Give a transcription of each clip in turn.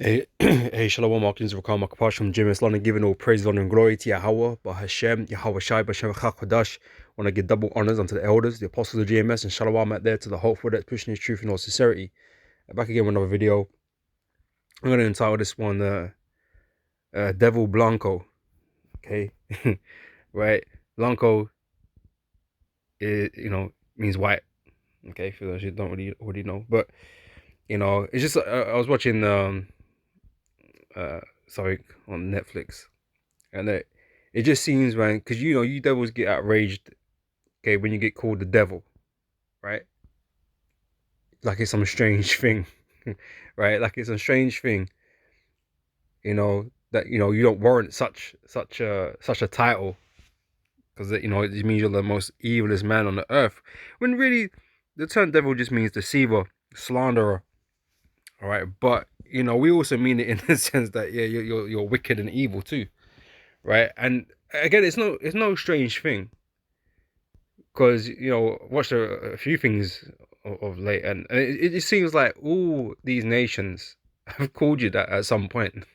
Hey, hey, Shalom, Markins, Rakam, Makapash from Jim London, giving all praise, honor, and glory to Yahweh, Bahashem, Yahweh Shai, Bashem, Chakadash. Want to give double honors unto the elders, the apostles of GMS, and Shalom out there to the hopeful that's pushing his truth in all sincerity. Back again with another video. I'm going to entitle this one, Devil Blanco. Okay, right? Blanco, is, means white. Okay, for those who don't really already know, but it's just I was watching sorry, on Netflix. And it just seems, man, because you devils get outraged, okay, when you get called the devil, right? Like it's some strange thing, right? Like it's a strange thing, that you don't warrant such a title, because it means you're the most evilest man on the earth. When really, the term devil just means deceiver, slanderer, all right. But we also mean it in the sense that yeah, you're wicked and evil too, right? And again, it's no strange thing. Because watched a few things of late, and it just seems like all these nations have called you that at some point,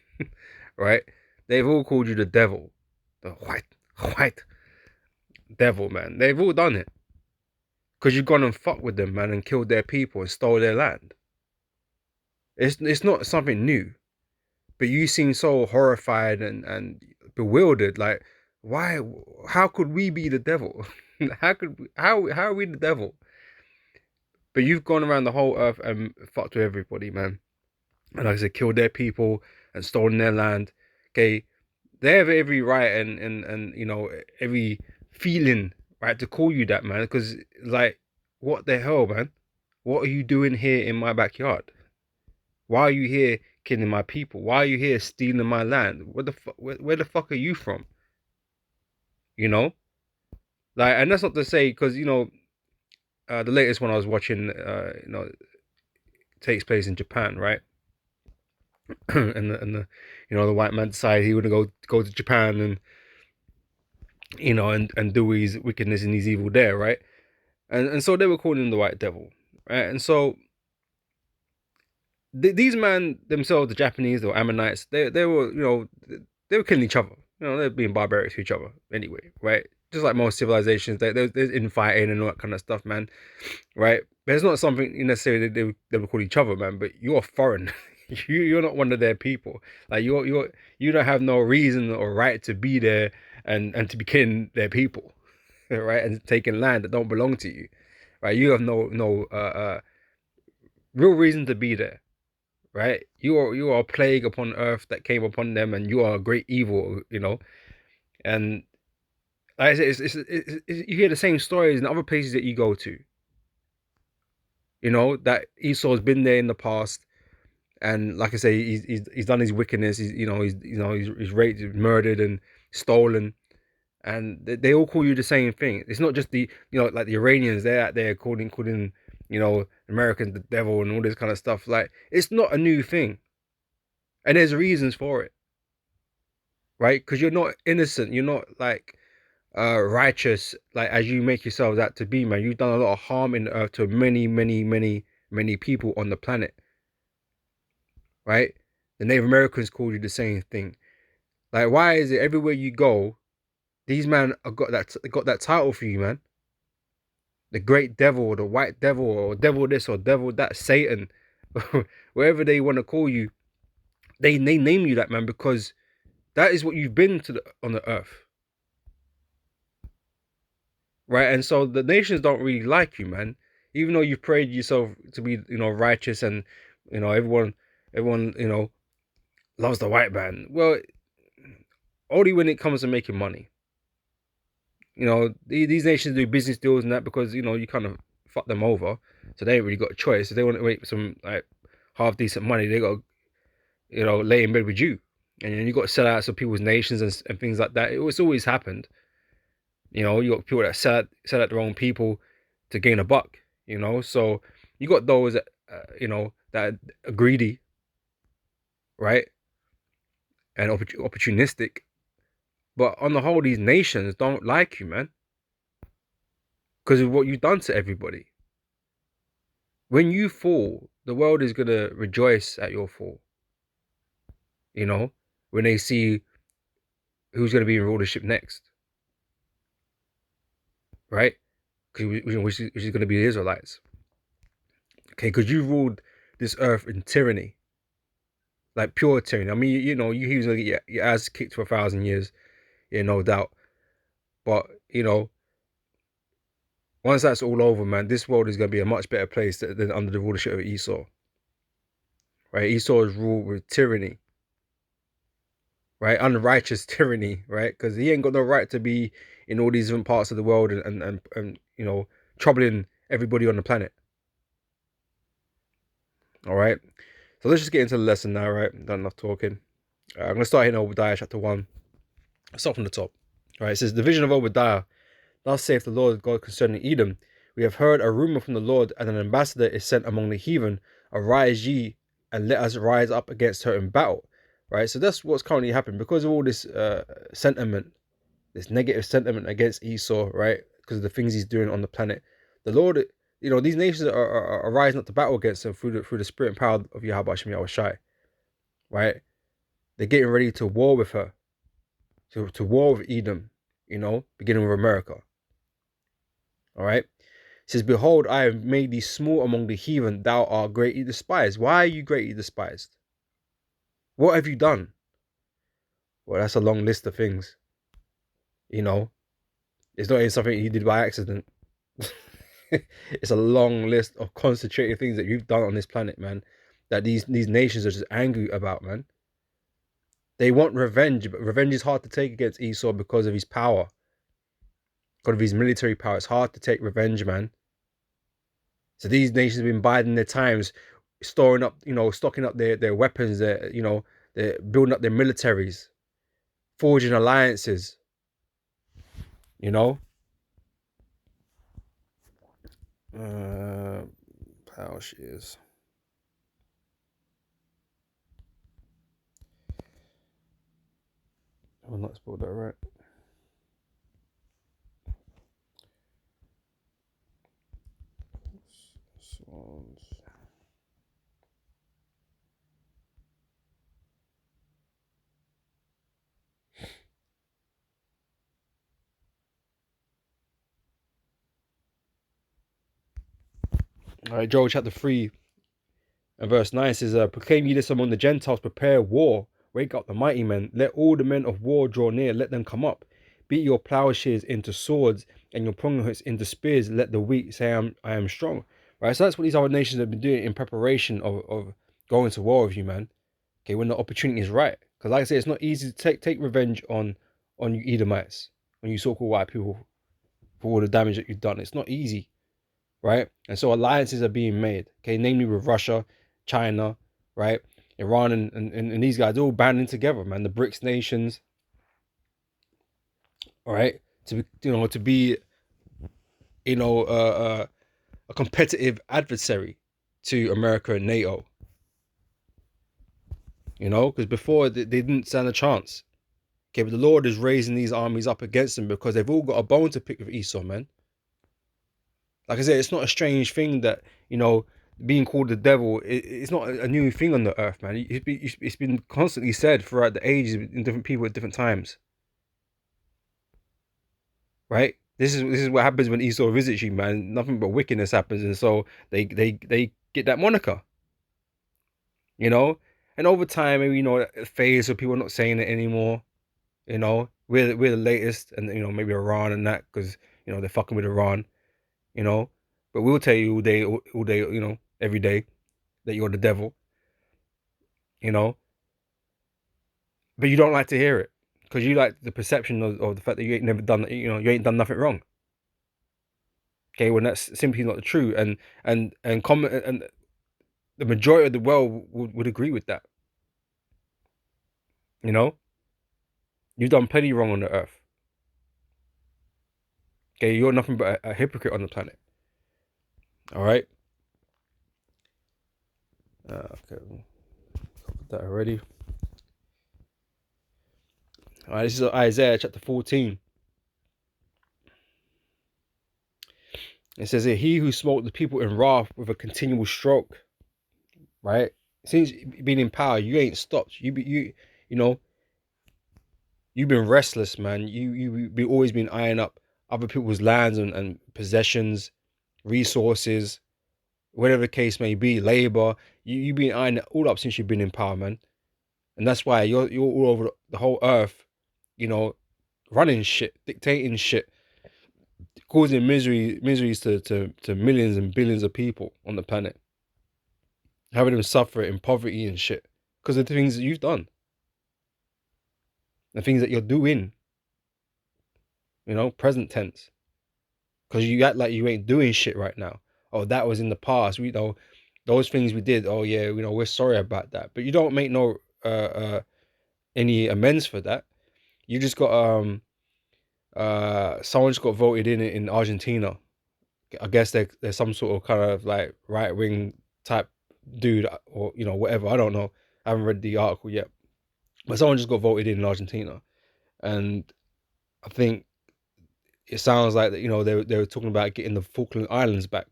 right? They've all called you the devil, the white devil, man. They've all done it because you've gone and fucked with them, man, and killed their people and stole their land. It's not something new, but you seem so horrified and bewildered. Like, why? How could we be the devil? How are we the devil? But you've gone around the whole earth and fucked with everybody, man. And like I said, killed their people and stolen their land. Okay, they have every right and every feeling right to call you that, man. Because like, what the hell, man? What are you doing here in my backyard? Why are you here killing my people? Why are you here stealing my land? Where the fuck are you from? You know, like, and that's not to say because the latest one I was watching, takes place in Japan, right? and the white man decided he would go to Japan and and do his wickedness and his evil there, right? And so they were calling him the white devil, right? And so these men themselves, the Japanese, the Ammonites, they were they were killing each other. They're being barbaric to each other anyway, right? Just like most civilizations, there's infighting and all that kind of stuff, man, right? But it's not something necessarily they would call each other, man. But you're foreign. You're not one of their people. Like you don't have no reason or right to be there and to be killing their people, right? And taking land that don't belong to you, right? You have no real reason to be there, right? You are a plague upon earth that came upon them, and you are a great evil, And like I said, you hear the same stories in other places that you go to. That Esau's been there in the past, and like I say, he's done his wickedness. He's raped, murdered, and stolen, and they all call you the same thing. It's not just the like the Iranians. They're out there calling Americans the devil and all this kind of stuff. Like, it's not a new thing, and there's reasons for it, right? Because you're not innocent. You're not like righteous, like as you make yourselves out to be, man. You've done a lot of harm in the earth to many people on the planet, right? The Native Americans called you the same thing. Like, why is it everywhere you go, these men have got that title for you, man? The great devil, or the white devil, or devil this or devil that, Satan, wherever they want to call you, they name you that, man, because that is what you've been on the earth, right? And so the nations don't really like you, man. Even though you've prayed yourself to be, righteous, and everyone, loves the white man. Well, only when it comes to making money. These nations do business deals and that because you kind of fuck them over, so they ain't really got a choice. If they want to make some like half decent money, they got to lay in bed with you, and then you got to sell out some people's nations and things like that. It's always happened. You got people that sell out their own people to gain a buck. So you got those that that are greedy, right, and opportunistic. But on the whole, these nations don't like you, man, because of what you've done to everybody. When you fall, the world is gonna rejoice at your fall. you know, when they see who's going to be in rulership next, right? Which is going to be the Israelites. Okay, because you ruled this earth in tyranny, like pure tyranny. I mean, you know, he was going to get your ass kicked for 1,000 years, yeah, no doubt. But, you know, once that's all over, man, this world is going to be a much better place than under the rulership of Esau, right? Esau is ruled with tyranny, right? Unrighteous tyranny, right? Because he ain't got no right to be in all these different parts of the world and you know, troubling everybody on the planet. All right. So let's just get into the lesson now, right? Done enough talking. I'm going to start here in Obadiah chapter 1. I'll start from the top. All right. It says, the vision of Obadiah. Thus saith the Lord God concerning Edom. We have heard a rumor from the Lord, and an ambassador is sent among the heathen. Arise ye, and let us rise up against her in battle. Right. So that's what's currently happening because of all this sentiment, this negative sentiment against Esau, right? Because of the things he's doing on the planet. The Lord, you know, these nations are rising up to battle against him through the spirit and power of Yahweh Hashem Yahushai, right? They're getting ready to war with her, to war with Edom, you know, beginning with America. All right. It says, behold, I have made thee small among the heathen, thou art greatly despised. Why are you greatly despised? What have you done? Well, that's a long list of things. You know, it's not even something you did by accident. It's a long list of concentrated things that you've done on this planet, man, that these nations are just angry about, man. They want revenge, but revenge is hard to take against Esau because of his power, because of his military power. It's hard to take revenge, man. So these nations have been biding their times, storing up, you know, stocking up their weapons, you know, they're building up their militaries, forging alliances, you know. How she is. I'm not spelled that right. Swans. All right, Joel chapter 3 and verse 9 says, proclaim ye this among the Gentiles, prepare war, wake up the mighty men, let all the men of war draw near, let them come up. Beat your plowshares into swords and your pruning hooks into spears, let the weak say I am strong. Right, so that's what these other nations have been doing in preparation of going to war with you, man. Okay, when the opportunity is right. Because like I say, it's not easy to take revenge on you Edomites, on you so-called white people, for all the damage that you've done. It's not easy. Right? And so alliances are being made, okay, namely with Russia, China, right? Iran and these guys all banding together, man. The BRICS nations, all right, to be a competitive adversary to America and NATO. You know, because before they didn't stand a chance. Okay, but the Lord is raising these armies up against them because they've all got a bone to pick with Esau, man. Like I said, it's not a strange thing that, you know, being called the devil, it's not a new thing on the earth, man. It's been constantly said throughout the ages in different people at different times. Right? This is what happens when Esau visits you, man. Nothing but wickedness happens, and so they get that moniker. You know? And over time, maybe, you know, it fades so people are not saying it anymore. You know, we're the latest, and you know, maybe Iran and that, because you know they're fucking with Iran. You know, but we'll tell you all day, you know, every day that you're the devil. You know, but you don't like to hear it because you like the perception of the fact that you ain't never done, you know, you ain't done nothing wrong. Okay, when that's simply not the truth, and the majority of the world would agree with that. You know, you've done plenty wrong on the earth. Okay, you're nothing but a hypocrite on the planet. All right. Okay, covered that already. All right, this is Isaiah chapter 14. It says here, he who smote the people in wrath with a continual stroke. Right? Since being in power, you ain't stopped. You know, you've been restless, man. You've always been eyeing up other people's lands and possessions, resources, whatever the case may be, labor. You've been eyeing it all up since you've been in power, man. And that's why you're all over the whole earth, you know, running shit, dictating shit, causing miseries to millions and billions of people on the planet, having them suffer in poverty and shit because of the things that you've done, the things that you're doing, you know, present tense. Because you act like you ain't doing shit right now. Oh, that was in the past. We know those things we did. Oh yeah, you know, we're sorry about that. But you don't make no any amends for that. You just got someone just got voted in Argentina. I guess there's some sort of kind of like right wing type dude, or you know, whatever. I don't know. I haven't read the article yet. But someone just got voted in Argentina. And I think it sounds like that, you know, they were talking about getting the Falkland Islands back.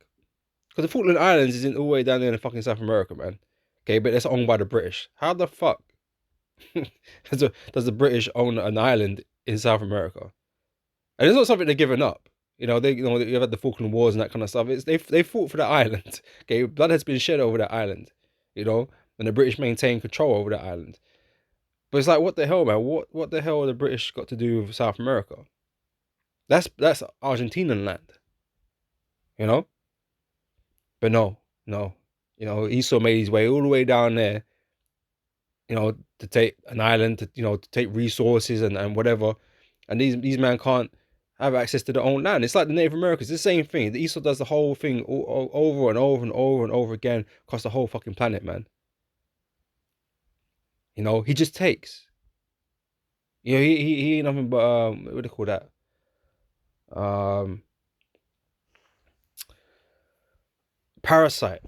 Because the Falkland Islands isn't all the way down there in fucking South America, man. Okay, but it's owned by the British. How the fuck does the British own an island in South America? And it's not something they're giving up. You've had the Falkland Wars and that kind of stuff. They fought for that island. Okay, blood has been shed over that island. You know, and the British maintain control over that island. But it's like, what the hell, man? What the hell have the British got to do with South America? That's Argentinian land. You know? But no. You know, Esau made his way all the way down there, you know, to take an island, to take resources and whatever. And these men can't have access to their own land. It's like the Native Americans. It's the same thing. The Esau does the whole thing over and over and over and over again across the whole fucking planet, man. You know, he just takes. You know, he ain't nothing but what do they call that? Parasite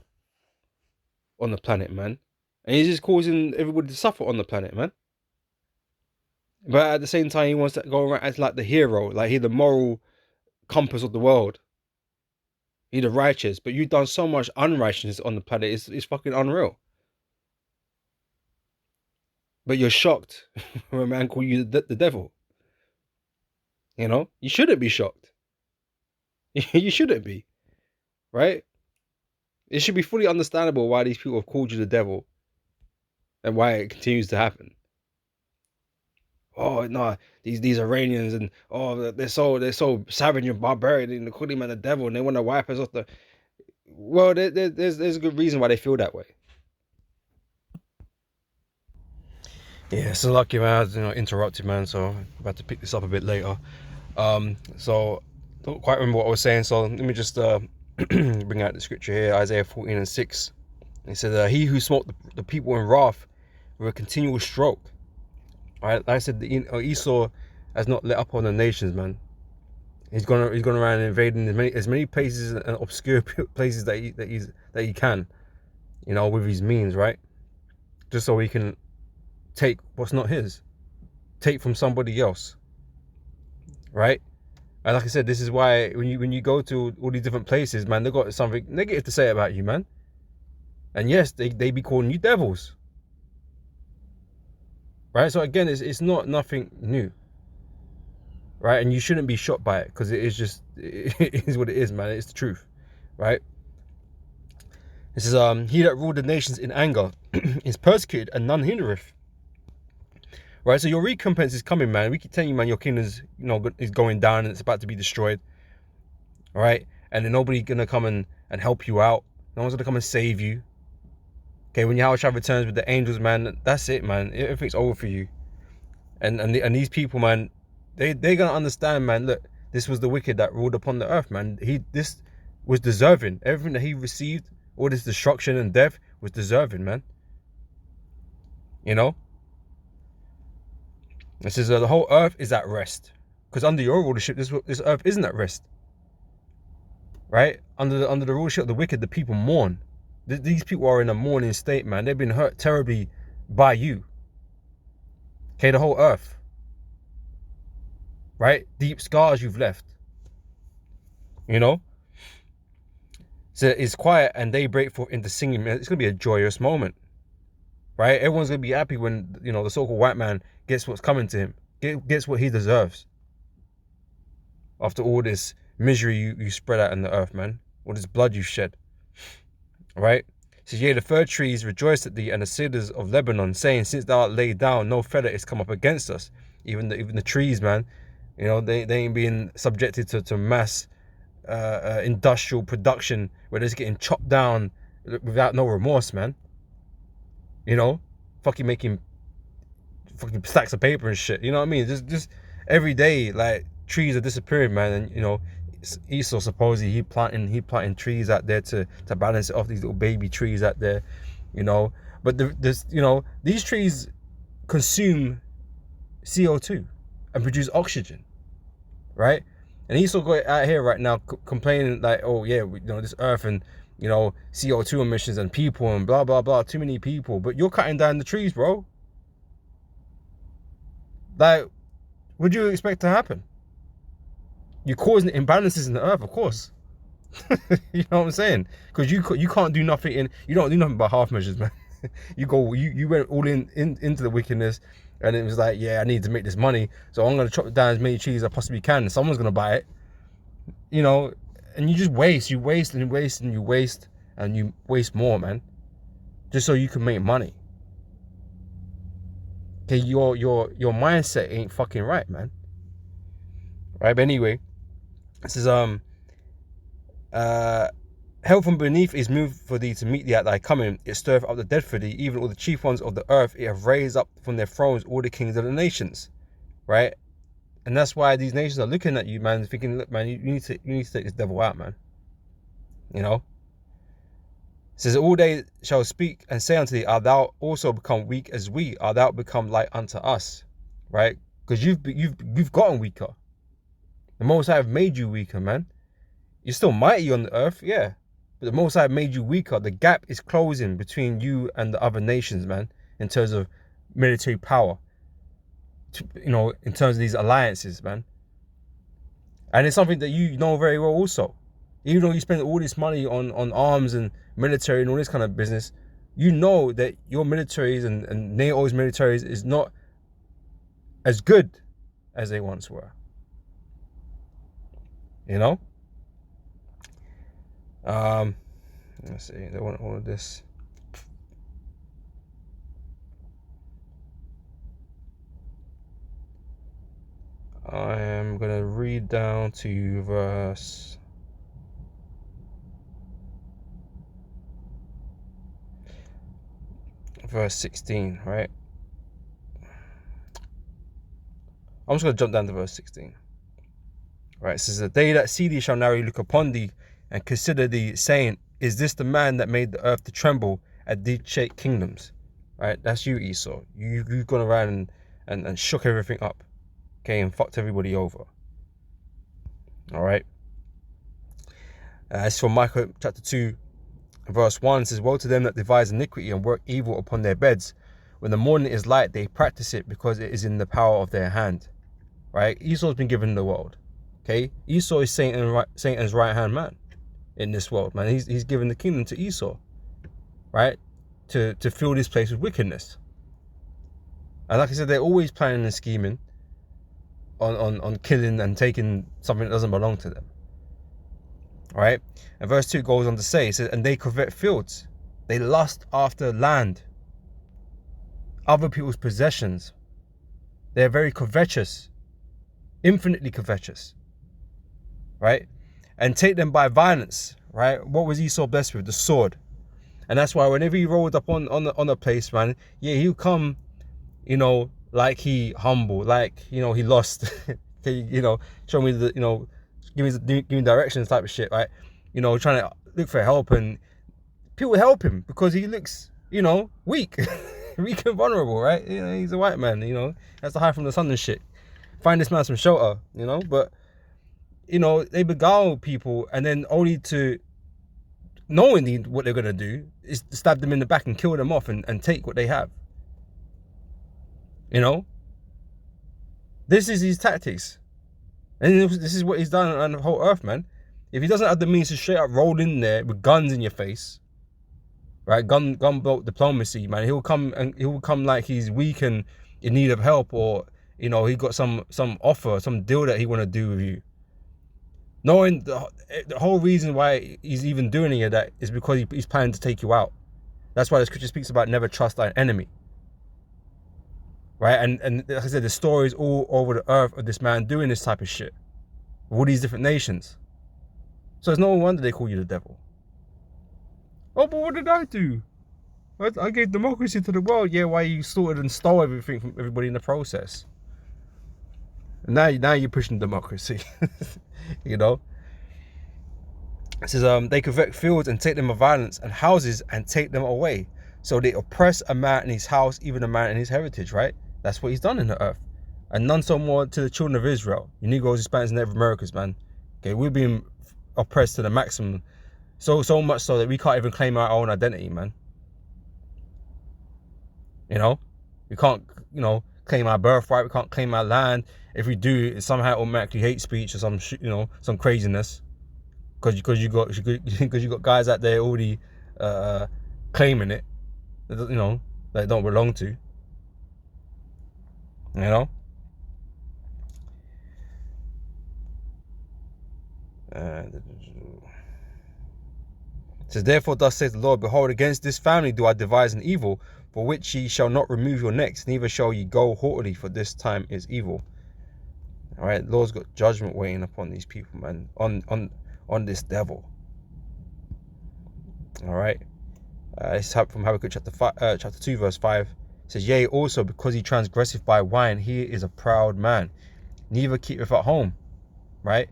on the planet, man. And he's just causing everybody to suffer on the planet, man. But at the same time, he wants to go around as like the hero, like he's the moral compass of the world. He's the righteous. But you've done so much unrighteousness on the planet, it's fucking unreal. But you're shocked when a man called you the devil. You know? You shouldn't be shocked. You shouldn't be. Right? It should be fully understandable why these people have called you the devil and why it continues to happen. Oh no, these Iranians and they're so savage and barbarian and they call him the devil and they want to wipe us off the. Well, there's a good reason why they feel that way. Yeah, so lucky man, interrupted man, so I'm about to pick this up a bit later. So don't quite remember what I was saying. So let me just bring out the scripture here, Isaiah 14:6. It says, "He who smote the people in wrath with a continual stroke." Right, like I said, Esau has not let up on the nations, man. He's gone around invading as many places and obscure places that he can, you know, with his means, right? Just so he can take what's not his, take from somebody else, right? And like I said, this is why when you go to all these different places, man, they got something negative to say about you, man. And yes, they be calling you devils, right? So again, it's not nothing new, right? And you shouldn't be shocked by it because it is what it is, man. It's the truth, right? This is he that ruled the nations in anger is persecuted and none hindereth. Right, so your recompense is coming, man. We keep telling you, man, your kingdom is going down and it's about to be destroyed. All right, and then nobody's gonna come and help you out. No one's gonna come and save you. Okay, when Yahushua returns with the angels, man, that's it, man. Everything's over for you. And these people, man, they're gonna understand, man. Look, this was the wicked that ruled upon the earth, man. This was deserving. Everything that he received, all this destruction and death, was deserving, man. You know. It says the whole earth is at rest, because under your rulership, this earth isn't at rest. Right? Under the rulership of the wicked, the people mourn. These people are in a mourning state, man. They've been hurt terribly by you. Okay, the whole earth. Right? Deep scars you've left. You know? So it's quiet and they break forth into singing. It's going to be a joyous moment. right? Everyone's gonna be happy when, you know, the so-called white man gets what's coming to him, gets what he deserves after all this misery you spread out in the earth, man. All this blood you shed, right? It says, yea, the fir trees rejoiced at thee, and the cedars of Lebanon, saying, since thou art laid down, no feather is come up against us. Even the trees, man, you know, they ain't being subjected to mass industrial production where they're just getting chopped down without no remorse, man. You know, fucking making fucking stacks of paper and shit. You know what I mean? Just every day, like, trees are disappearing, man. And you know, Esau supposedly he planting trees out there to balance it off, these little baby trees out there, you know. But there's, you know, these trees consume CO2 and produce oxygen, right? And Esau got out here right now complaining like, oh yeah, you know, this earth and, you know, CO2 emissions and people and blah blah blah, too many people. But you're cutting down the trees, bro. Like, what do you expect to happen? You're causing imbalances in the earth, of course. You know what I'm saying? Because you can't do nothing you don't do nothing by half measures, man. You went all into the wickedness, and it was like, yeah, I need to make this money, so I'm gonna chop down as many trees as I possibly can. Someone's gonna buy it, you know, and you just waste, and you waste, and you waste more, man, just so you can make money. Okay, your mindset ain't fucking right, man. Right, but anyway, this is hell from beneath is moved for thee to meet thee at thy coming. It stirreth up the dead for thee, even all the chief ones of the earth. It have raised up from their thrones all the kings of the nations, right? And that's why these nations are looking at you, man, thinking, look, man, you need to take this devil out, man. You know. It says, all they shall speak and say unto thee, art thou also become weak as we? Art thou become like unto us, right? Because you've gotten weaker. The Most High have made you weaker, man. You're still mighty on the earth, yeah. But the Most High have made you weaker. The gap is closing between you and the other nations, man, in terms of military power. You know, in terms of these alliances, man. And it's something that you know very well also. Even though you spend all this money on arms and military and all this kind of business, you know that your militaries and NATO's militaries is not as good as they once were. You know? Let's see, they want all of this. I am gonna read down to verse 16, right? I'm just gonna jump down to verse 16. Right, it says, the day that see thee shall narrowly look upon thee and consider thee, saying, is this the man that made the earth to tremble and did shake kingdoms? Right, that's you, Esau. You've gone around and shook everything up, okay, and fucked everybody over. All right. It's from Micah chapter 2, verse 1. It says, woe to them that devise iniquity and work evil upon their beds. When the morning is light, they practice it because it is in the power of their hand. Right, Esau's been given the world. Okay, Esau is Satan's right hand man in this world, man. He's given the kingdom to Esau, right? To fill this place with wickedness. And like I said, they're always planning and scheming on killing and taking something that doesn't belong to them. Right? And verse 2 goes on to say, it says, and they covet fields, they lust after land, other people's possessions. They're very covetous, infinitely covetous. Right? And take them by violence, right? What was Esau blessed with? The sword. And that's why whenever he rolled up on a place, man, yeah, he'll come, you know, like he humble, like, you know, he lost, you know, show me the, you know, give me directions type of shit, right? You know, trying to look for help, and people help him because he looks, you know, weak, weak and vulnerable, right? You know, he's a white man, you know, has to hide from the sun and shit. Find this man some shelter, you know, but you know, they beguile people, and then only to, knowing what they're going to do, is to stab them in the back and kill them off and take what they have. You know? This is his tactics. And this is what he's done on the whole earth, man. If he doesn't have the means to straight up roll in there with guns in your face, right? Gunboat diplomacy, man. He'll come like he's weak and in need of help, or he got some offer, some deal that he want to do with you. Knowing the whole reason why he's even doing any of that is because he's planning to take you out. That's why the scripture speaks about never trust thine enemy. Right? And like I said, the stories all over the earth of this man doing this type of shit with all these different nations. So it's no wonder they call you the devil. Oh, but what did I do? I gave democracy to the world. Yeah, why you slaughtered and stole everything from everybody in the process. And now you're pushing democracy. It says they convert fields and take them of violence, and houses and take them away. So they oppress a man in his house, even a man in his heritage, right? That's what he's done in the earth. And none so more to the children of Israel. You Negroes, Hispanics, and Native Americans, man. Okay, we're being oppressed to the maximum. So much so that we can't even claim our own identity, man. We can't, claim our birthright. We can't claim our land. If we do, it's somehow automatically hate speech or some craziness. Because you got guys out there already claiming it, that they don't belong to. It says, therefore thus says the Lord, behold, against this family do I devise an evil, for which ye shall not remove your necks, neither shall ye go haughtily, for this time is evil. All right, the Lord's got judgment waiting upon these people, man, on this devil. All right, it's from Habakkuk chapter 2 verse 5. It says, yea, also because he transgresseth by wine, he is a proud man, neither keepeth at home. Right,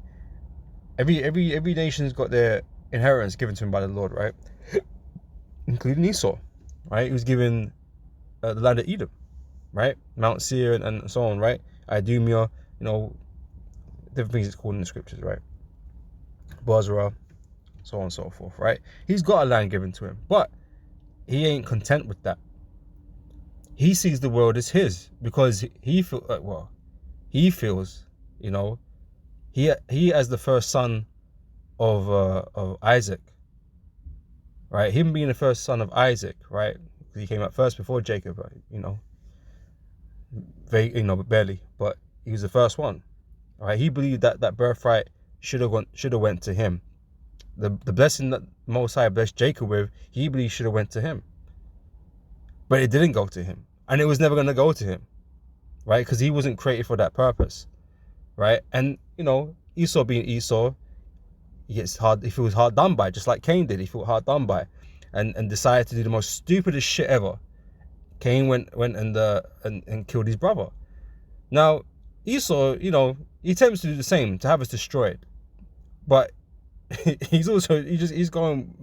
every nation's got their inheritance given to him by the Lord, right? Including Esau, right? He was given the land of Edom, right? Mount Seir and so on, right? Idumea, different things it's called in the scriptures, right? Bozrah, so on and so forth, right? He's got a land given to him, but he ain't content with that. He sees the world as his because he feels, he as the first son of Isaac, right? Him being the first son of Isaac, right? He came out first before Jacob, right? Barely, but he was the first one. All right, he believed that birthright should have went to him. The blessing that Most High blessed Jacob with, he believed should have went to him, but it didn't go to him, and it was never going to go to him, right? Because he wasn't created for that purpose, right? And Esau being Esau, he feels hard done by, just like Cain did. He felt hard done by, and decided to do the most stupidest shit ever. Cain went and killed his brother. Now Esau, he attempts to do the same, to have us destroyed, but he's going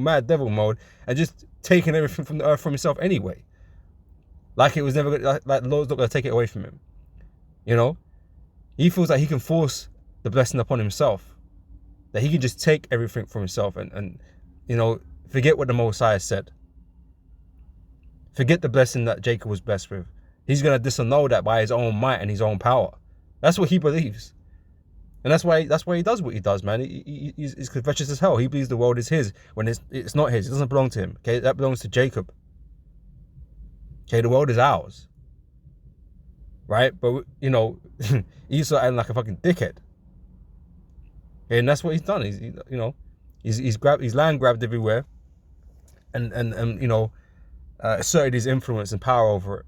mad devil mode and just taking everything from the earth from himself anyway. Like it was never like the Lord's not going to take it away from him. He feels like he can force the blessing upon himself, that he can just take everything from himself and forget what the Most High said. Forget the blessing that Jacob was blessed with. He's going to disannul that by his own might and his own power. That's what he believes. And that's why he does what he does, man. He's covetous as hell. He believes the world is his when it's not his. It doesn't belong to him. Okay, that belongs to Jacob. Okay, the world is ours. Right? But, Esau acting like a fucking dickhead. Okay, and that's what he's done. He's land grabbed everywhere, and asserted his influence and power over it.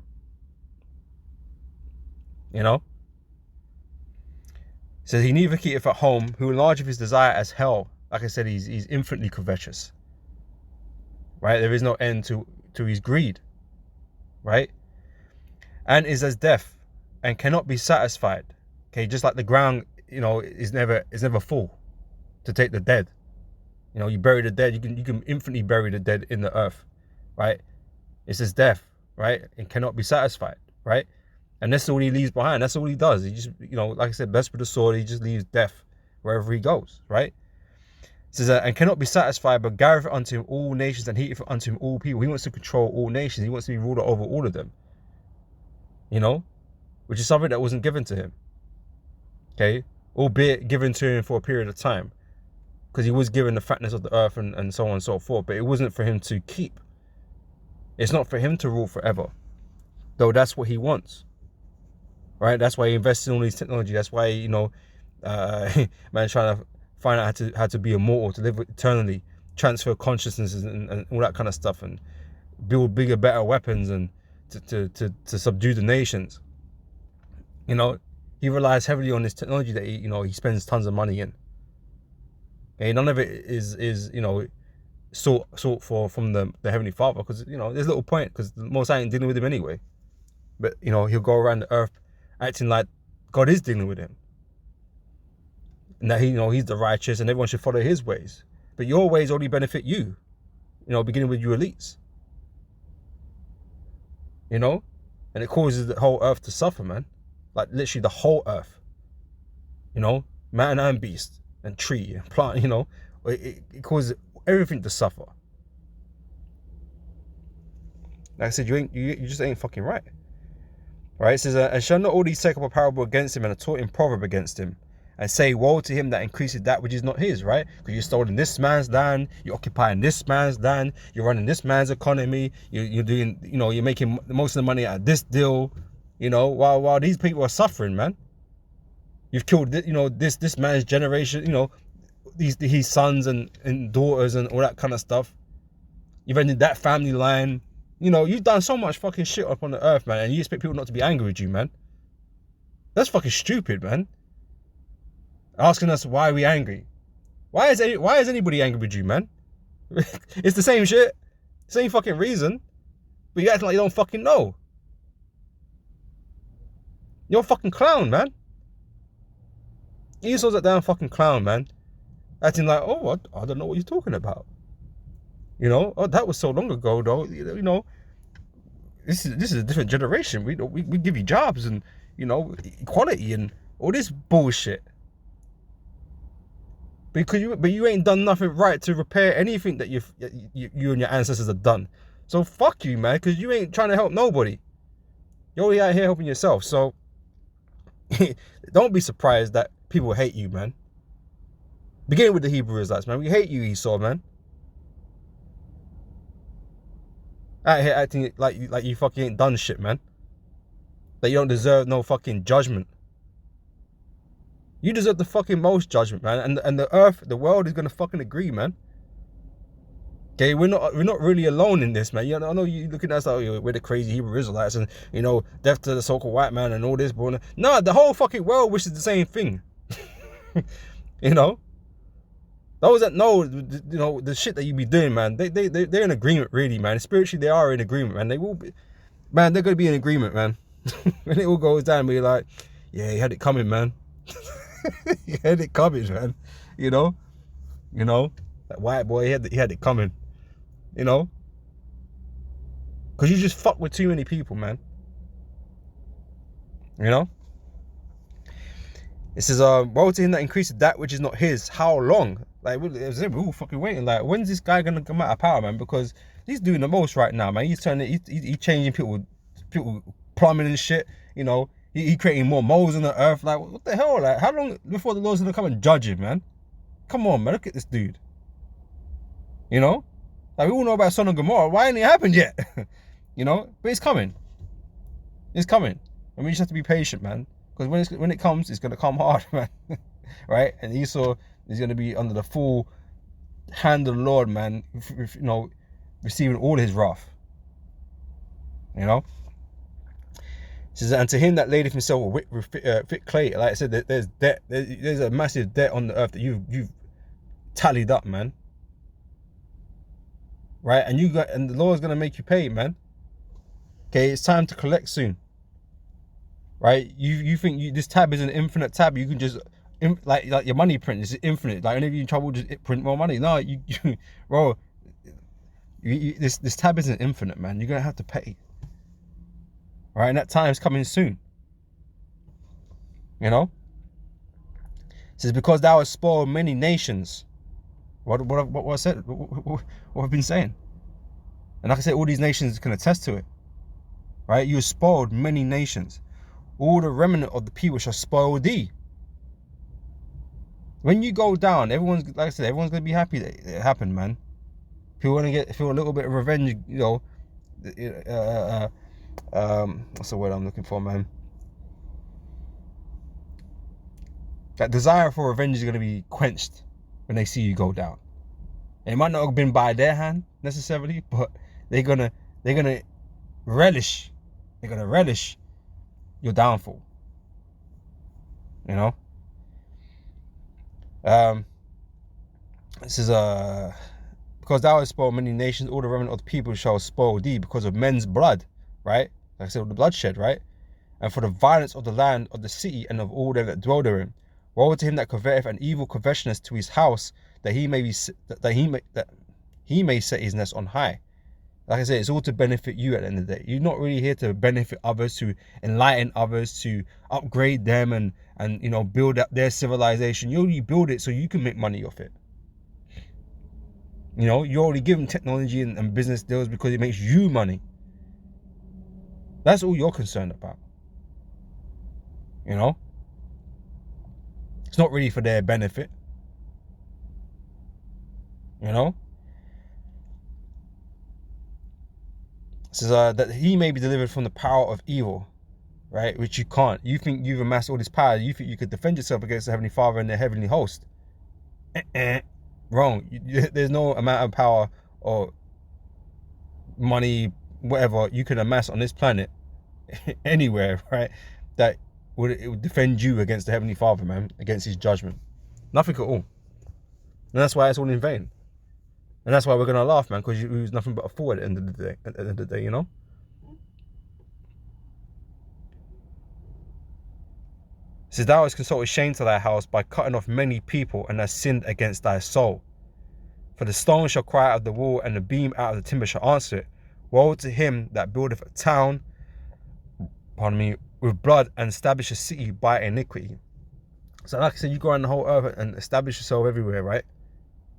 So he neither keepeth at home, who enlargeth his desire as hell. Like I said, he's infinitely covetous. Right? There is no end to his greed. Right? And is as deaf, and cannot be satisfied. Okay, just like the ground, is never full to take the dead. You bury the dead, you can infinitely bury the dead in the earth. Right? It's as deaf, right? And cannot be satisfied, right? And that's all he leaves behind. That's all he does. He just, like I said, blessed with the sword, he just leaves death wherever he goes, right? It says, and cannot be satisfied, but gathereth unto him all nations, and heateth unto him all people. He wants to control all nations. He wants to be ruler over all of them, which is something that wasn't given to him, okay? Albeit given to him for a period of time, because he was given the fatness of the earth and so on and so forth, but it wasn't for him to keep. It's not for him to rule forever, though that's what he wants, right? That's why he invests in all these technology. That's why, you know, man trying to find out how to be immortal, to live eternally, transfer consciousnesses and all that kind of stuff, and build bigger, better weapons, and to subdue the nations. You know, he relies heavily on this technology that he spends tons of money in. Okay, none of it is sought for from the Heavenly Father, because there's little point, because the Most High ain't dealing with him anyway. But he'll go around the earth acting like God is dealing with him, and that he's the righteous and everyone should follow his ways. But your ways only benefit you, beginning with you elites. And it causes the whole earth to suffer, man. Like literally the whole earth. Man and beast and tree and plant. It causes everything to suffer. Like I said, you just ain't fucking right. Right? It says, and shall not all these take up a parable against him, and a taught in proverb against him, and say, woe to him that increases that which is not his, right? Because you're stolen this man's land, you're occupying this man's land, you're running this man's economy, you're doing, you're making most of the money out of this deal, while these people are suffering, man. You've killed, this man's generation, his sons and daughters and all that kind of stuff. You've ended that family line. You've done so much fucking shit up on the earth, man, and you expect people not to be angry with you, man. That's fucking stupid, man. Asking us why we angry. Why is anybody angry with you, man? It's the same shit. Same fucking reason. But you acting like you don't fucking know. You're a fucking clown, man. Esau's that damn fucking clown, man. Acting like, oh, I don't know what you're talking about. Oh, that was so long ago, though. This is a different generation. We give you jobs and equality and all this bullshit. But you ain't done nothing right to repair anything that you and your ancestors have done. So fuck you, man, because you ain't trying to help nobody. You're only out here helping yourself. So don't be surprised that people hate you, man. Beginning with the Hebrew Israelites, man. We hate you, Esau, man. Out here acting like you fucking ain't done shit, man. That you don't deserve no fucking judgment. You deserve the fucking most judgment, man. And the earth, the world is gonna fucking agree, man. Okay, we're not really alone in this, man. I know you looking at us like we're the crazy Hebrew Israelites and death to the so-called white man and all this, but no, the whole fucking world wishes the same thing. Those that know, the shit that you be doing, man, they're in agreement, really, man. Spiritually, they are in agreement, man. They will be, man. They're gonna be in agreement, man. When it all goes down, be like, yeah, he had it coming, man. He had it coming, man. That white boy, he had it coming. Because you just fuck with too many people, man. It says, woe to him that increases that which is not his. How long? Like, we're all fucking waiting. Like, when's this guy gonna come out of power, man? Because he's doing the most right now, man. He's changing people plumbing and shit. He creating more moles on the earth. Like, what the hell? Like, how long before the Lord's gonna come and judge him, man? Come on, man. Look at this dude. Like, we all know about Sodom and Gomorrah. Why ain't it happened yet? But it's coming. It's coming. And we just have to be patient, man. Because when it comes, it's gonna come hard, man. Right? And Esau is gonna be under the full hand of the Lord, man. Receiving all his wrath. It says, and to him that ladeth himself with fit clay, like I said, there's debt. There's a massive debt on the earth that you've tallied up, man. Right? And the Lord's gonna make you pay, man. Okay, it's time to collect soon. Right? You think this tab is an infinite tab? You can just like your money print is infinite. Like, whenever you're in trouble, just print more money. No, bro. This tab isn't infinite, man. You're gonna have to pay. All right, and that time's coming soon. It says, because thou hast spoiled many nations. What I said? What I've been saying. And like I said, all these nations can attest to it. Right? You have spoiled many nations. All the remnant of the people shall spoil thee. When you go down, everyone's gonna be happy that it happened, man. People want to feel a little bit of revenge, what's the word I'm looking for, man? That desire for revenge is going to be quenched when they see you go down. And it might not have been by their hand necessarily, but they're gonna relish. They're gonna relish your downfall. You know. This is because thou hast spoiled many nations, all the remnant of the people shall spoil thee because of men's blood, right? Like I said, the bloodshed, right? And for the violence of the land, of the city, and of all them that dwell therein. Woe to him that converteth an evil covetousness to his house, that he may set his nest on high. Like I said, it's all to benefit you at the end of the day. You're not really here to benefit others, to enlighten others, to upgrade them and build up their civilization. You only build it so you can make money off it. You already give them technology and business deals because it makes you money. That's all you're concerned about. It's not really for their benefit. It says that he may be delivered from the power of evil, right? Which you can't. You think you've amassed all this power. You think you could defend yourself against the Heavenly Father and the heavenly host. Wrong. There's no amount of power or money, whatever, you can amass on this planet, anywhere, right, that it would defend you against the Heavenly Father, man, against his judgment. Nothing at all. And that's why it's all in vain. And that's why we're gonna laugh, man, because he was nothing but a fool at the end of the day. At the end of the day, It says, thou hast consulted shame to thy house by cutting off many people, and hast sinned against thy soul. For the stone shall cry out of the wall, and the beam out of the timber shall answer it. Woe to him that buildeth a town, with blood, and establish a city by iniquity. So like I said, you go around the whole earth and establish yourself everywhere, right?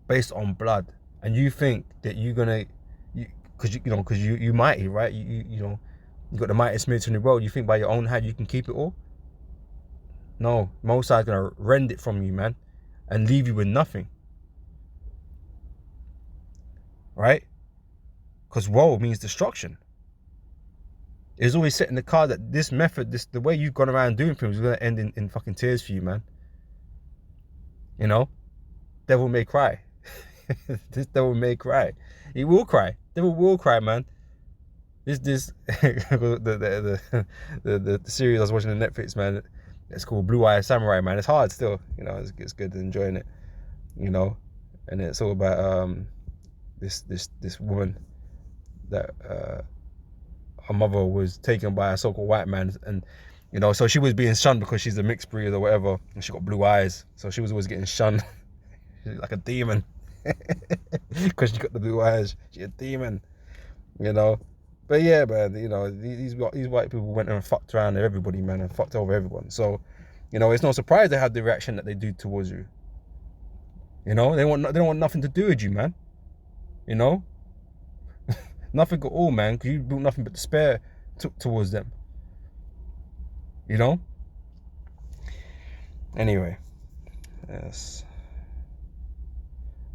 Based on blood. And you think that you're gonna, because you mighty, right? You got the mightiest military in the world. You think by your own hand you can keep it all? No, Most High's gonna rend it from you, man, and leave you with nothing. Right? Because woe means destruction. It's always set in the card that this method, the way you've gone around doing things, is gonna end in fucking tears for you, man. Devil may cry. This devil may cry. He will cry. Devil will cry, man. The series I was watching on Netflix, man. It's called Blue Eye Samurai, man. It's hard still, it's good, enjoying it, and it's all about this woman that her mother was taken by a so-called white man, and so she was being shunned because she's a mixed breed or whatever, and she got blue eyes, so she was always getting shunned. She's like a demon because she got the blue eyes. She's a demon, But yeah, man, these white people went and fucked around with everybody, man, and fucked over everyone. So, it's no surprise they have the reaction that they do towards you. They don't want nothing to do with you, man. Nothing at all, man, because you built nothing but despair towards them. Anyway, yes,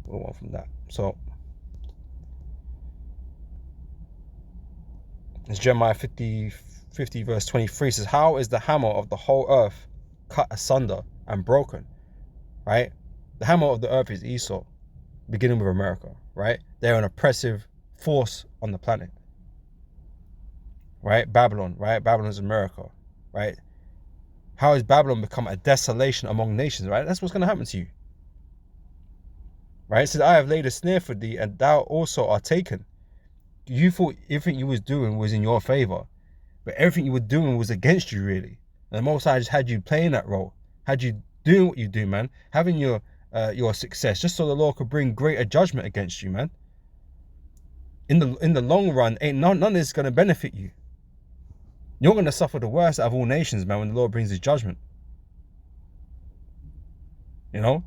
we'll move on from that. So, it's Jeremiah 50 verse 23 says, how is the hammer of the whole earth cut asunder and broken? Right? The hammer of the earth is Esau, beginning with America, right? They're an oppressive force on the planet. Right? Babylon, right? Babylon is America, right? How has Babylon become a desolation among nations, right? That's what's going to happen to you. Right? It says, I have laid a snare for thee, and thou also art taken. You thought everything you was doing was in your favor, but everything you were doing was against you, really. And the Most High just had you playing that role, had you doing what you do, man, having your success, just so the Lord could bring greater judgment against you, man. In the long run, none of this is going to benefit you. You're going to suffer the worst out of all nations, man, when the Lord brings his judgment. It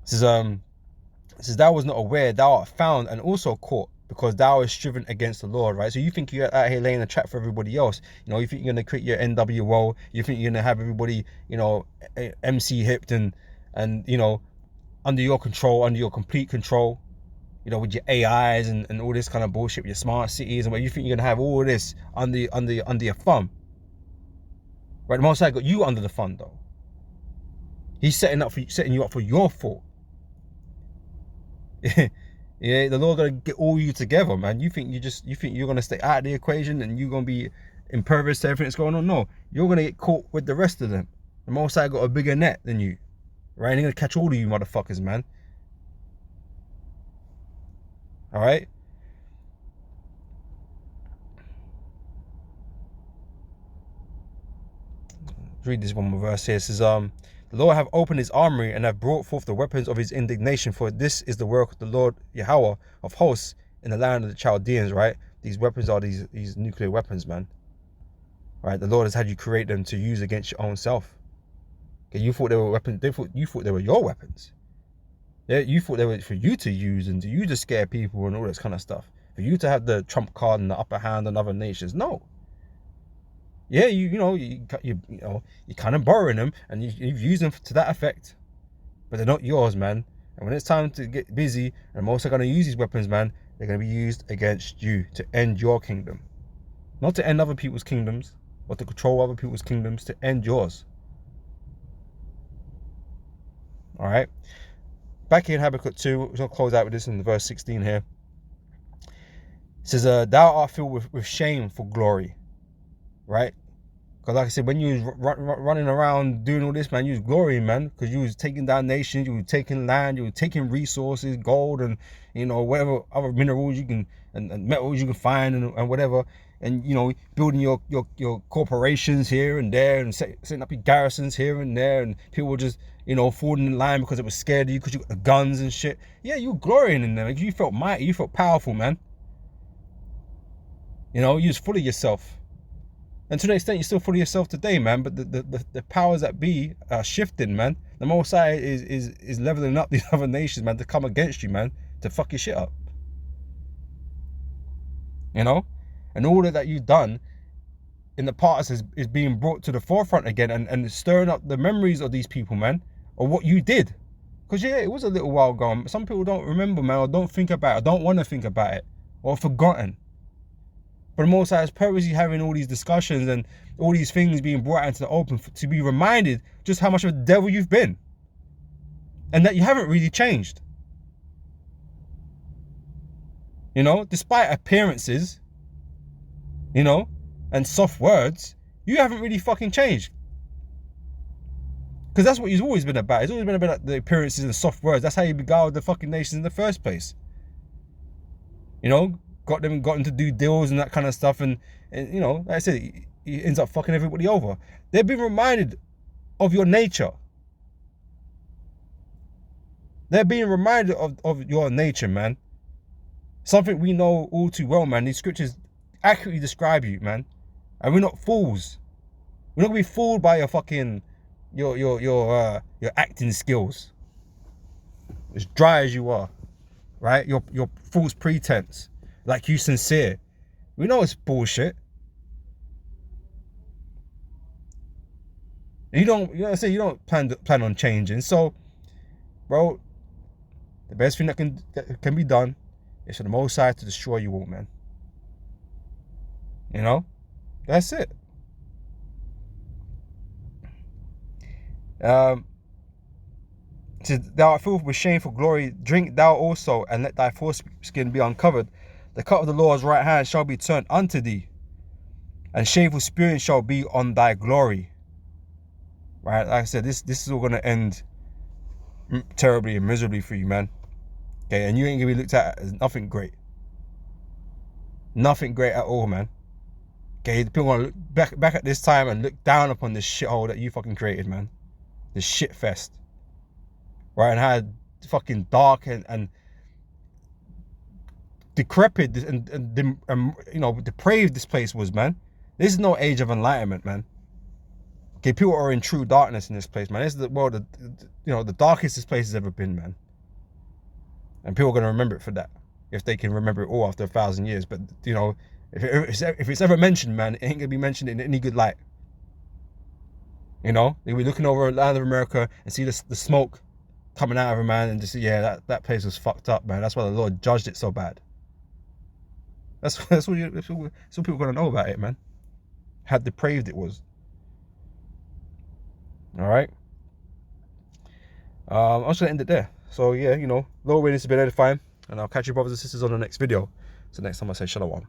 says, thou was not aware, thou art found and also caught, because thou hast striven against the Lord, right? So you think you're out here laying a trap for everybody else. You think you're going to create your NWO. You think you're going to have everybody, MC hipped and under your control, under your complete control. you know, with your AIs and all this kind of bullshit, with your smart cities, and where you think you're gonna have all of this under your thumb. Right, the Most High got you under the thumb though. He's setting you up for your fault. Yeah, the Lord gonna get all you together, man. You think you're gonna stay out of the equation and you're gonna be impervious to everything that's going on? No, you're gonna get caught with the rest of them. The Most High got a bigger net than you, right? And he's gonna catch all of you motherfuckers, man. All right. Let's read this one more verse here. It says, the Lord have opened his armory and have brought forth the weapons of his indignation, for this is the work of the Lord Yahweh of hosts in the land of the Chaldeans, right? These weapons are these nuclear weapons, man. Right? The Lord has had you create them to use against your own self. Okay, you thought they were weapons, you thought they were your weapons. Yeah, you thought they were for you to use and to you to scare people and all this kind of stuff. For you to have the trump card and the upper hand on other nations. No. Yeah, you kind of borrowing them and you've used them to that effect, but they're not yours, man. And when it's time to get busy, and I'm also going to use these weapons, man, they're going to be used against you to end your kingdom, not to end other people's kingdoms or to control other people's kingdoms, to end yours. All right. Back here in Habakkuk 2, we're going to close out with this in verse 16 here. It says, thou art filled with shame for glory. Right? Because like I said, when you was running around doing all this, man, you was glorying, man, because you was taking down nations, you were taking land, you were taking resources, gold and, you know, whatever other minerals you can, and metals you can find and whatever, and, you know, building your corporations here and there and setting up your garrisons here and there, and people were just, you know, falling in line because they were scared of you because you got the guns and shit. Yeah, you were glorying in them. Like, you felt mighty, you felt powerful, man. You know, you was full of yourself. And to an extent, you're still full of yourself today, man. But the powers that be are shifting, man. The Most High is leveling up these other nations, man, to come against you, man, to fuck your shit up. You know? And all of that you've done in the past is being brought to the forefront again and stirring up the memories of these people, man, of what you did. Because, yeah, it was a little while gone. Some people don't remember, man, or don't think about it, or don't want to think about it, or forgotten. But the Most High is purposely having all these discussions and all these things being brought into the open to be reminded just how much of a devil you've been. And that you haven't really changed. You know, despite appearances, you know, and soft words, you haven't really fucking changed. Because that's what he's always been about. He's always been about the appearances and soft words. That's how he beguiled the fucking nations in the first place. You know, got them to do deals and that kind of stuff, and you know, like I said, he ends up fucking everybody over. They've been reminded of your nature. They're being reminded of your nature, man. Something we know all too well, man. These scriptures accurately describe you, man. And we're not fools. We're not gonna be fooled by your fucking your acting skills. As dry as you are, right? Your false pretense. Like you sincere. We know it's bullshit. You don't, you know what I say, you don't plan on changing. So, bro, the best thing that can be done is for the Most High to destroy you all, man. You know? That's it. Says, thou art filled with shameful glory, drink thou also, and let thy foreskin be uncovered. The cup of the Lord's right hand shall be turned unto thee, and shameful spirit shall be on thy glory. Right, like I said, this is all gonna end terribly and miserably for you, man. Okay, and you ain't gonna be looked at as nothing great. Nothing great at all, man. Okay, people wanna look back at this time and look down upon this shithole that you fucking created, man. This shit fest. Right, and how fucking dark and decrepit and you know, depraved this place was, man. This is no age of enlightenment, man. Okay, people are in true darkness in this place, man. This is the world, you know, the darkest this place has ever been, man. And people are gonna remember it for that, if they can remember it all after 1,000 years. But you know, if it's ever mentioned, man, it ain't gonna be mentioned in any good light. You know, they'll be looking over land of America and see the smoke coming out of a man and just, yeah, that place was fucked up, man. That's why the Lord judged it so bad. That's all people gonna know about it, man. How depraved it was. All right. I'm just gonna end it there. So yeah, you know, Lord willing, this has been edifying, and I'll catch you brothers and sisters on the next video. So next time I say shalom.